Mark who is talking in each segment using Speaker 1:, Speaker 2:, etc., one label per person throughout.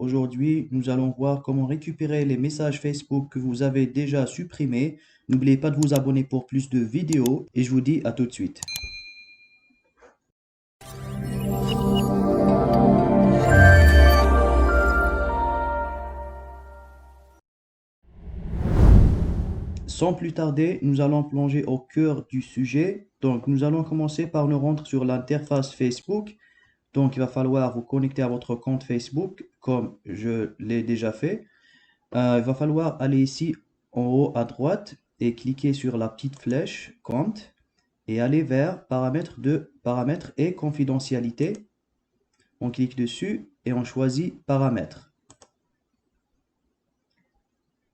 Speaker 1: Aujourd'hui, nous allons voir comment récupérer les messages Facebook que vous avez déjà supprimés. N'oubliez pas de vous abonner pour plus de vidéos et je vous dis à tout de suite. Sans plus tarder, nous allons plonger au cœur du sujet. Donc, nous allons commencer par nous rendre sur l'interface Facebook. Donc, il va falloir vous connecter à votre compte Facebook comme je l'ai déjà fait. Il va falloir aller ici en haut à droite et cliquer sur la petite flèche compte et aller vers paramètres et confidentialité. On clique dessus et on choisit paramètres.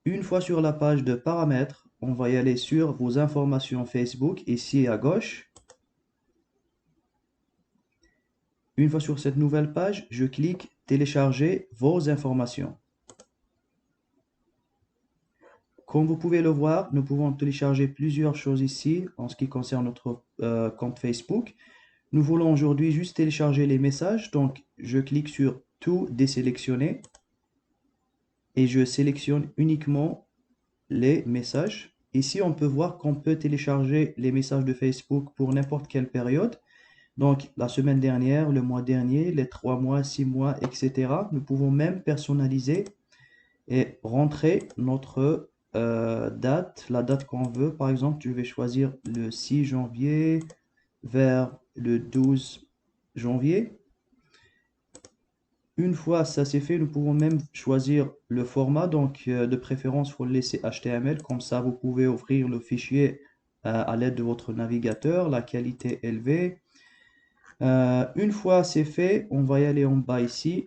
Speaker 1: Une fois sur la page de paramètres, on va y aller sur vos informations Facebook ici à gauche. Une fois sur cette nouvelle page, je clique télécharger vos informations. Comme vous pouvez le voir, nous pouvons télécharger plusieurs choses ici en ce qui concerne notre compte Facebook. Nous voulons aujourd'hui juste télécharger les messages, donc je clique sur tout désélectionner et je sélectionne uniquement les messages. Ici, on peut voir qu'on peut télécharger les messages de Facebook pour n'importe quelle période. Donc, la semaine dernière, le mois dernier, les 3 mois, 6 mois, etc. Nous pouvons même personnaliser et rentrer notre date, la date qu'on veut. Par exemple, je vais choisir le 6 janvier vers le 12 janvier. Une fois ça c'est fait, nous pouvons même choisir le format. Donc, de préférence, il faut le laisser HTML. Comme ça, vous pouvez ouvrir le fichier à l'aide de votre navigateur, la qualité élevée. Une fois c'est fait, on va y aller en bas ici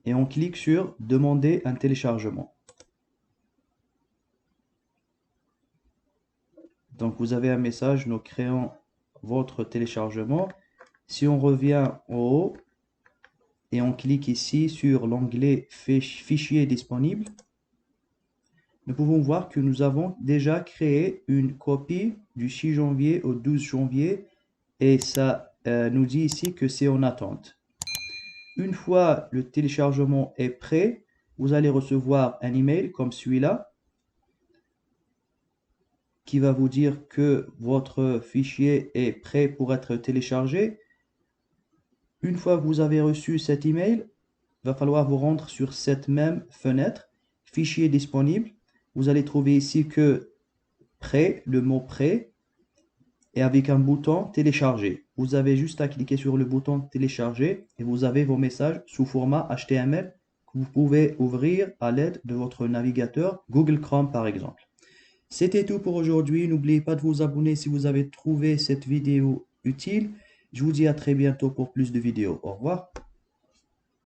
Speaker 1: et on clique sur demander un téléchargement. Donc vous avez un message, nous créons votre téléchargement. Si on revient en haut et on clique ici sur l'onglet fichier disponible, nous pouvons voir que nous avons déjà créé une copie du 6 janvier au 12 janvier et ça nous dit ici que c'est en attente. Une fois le téléchargement est prêt, vous allez recevoir un email comme celui-là qui va vous dire que votre fichier est prêt pour être téléchargé. Une fois que vous avez reçu cet email, il va falloir vous rendre sur cette même fenêtre, fichier disponible. Vous allez trouver ici que prêt, le mot prêt, et avec un bouton télécharger. Vous avez juste à cliquer sur le bouton télécharger et vous avez vos messages sous format HTML que vous pouvez ouvrir à l'aide de votre navigateur Google Chrome par exemple. C'était tout pour aujourd'hui. N'oubliez pas de vous abonner si vous avez trouvé cette vidéo utile. Je vous dis à très bientôt pour plus de vidéos. Au revoir.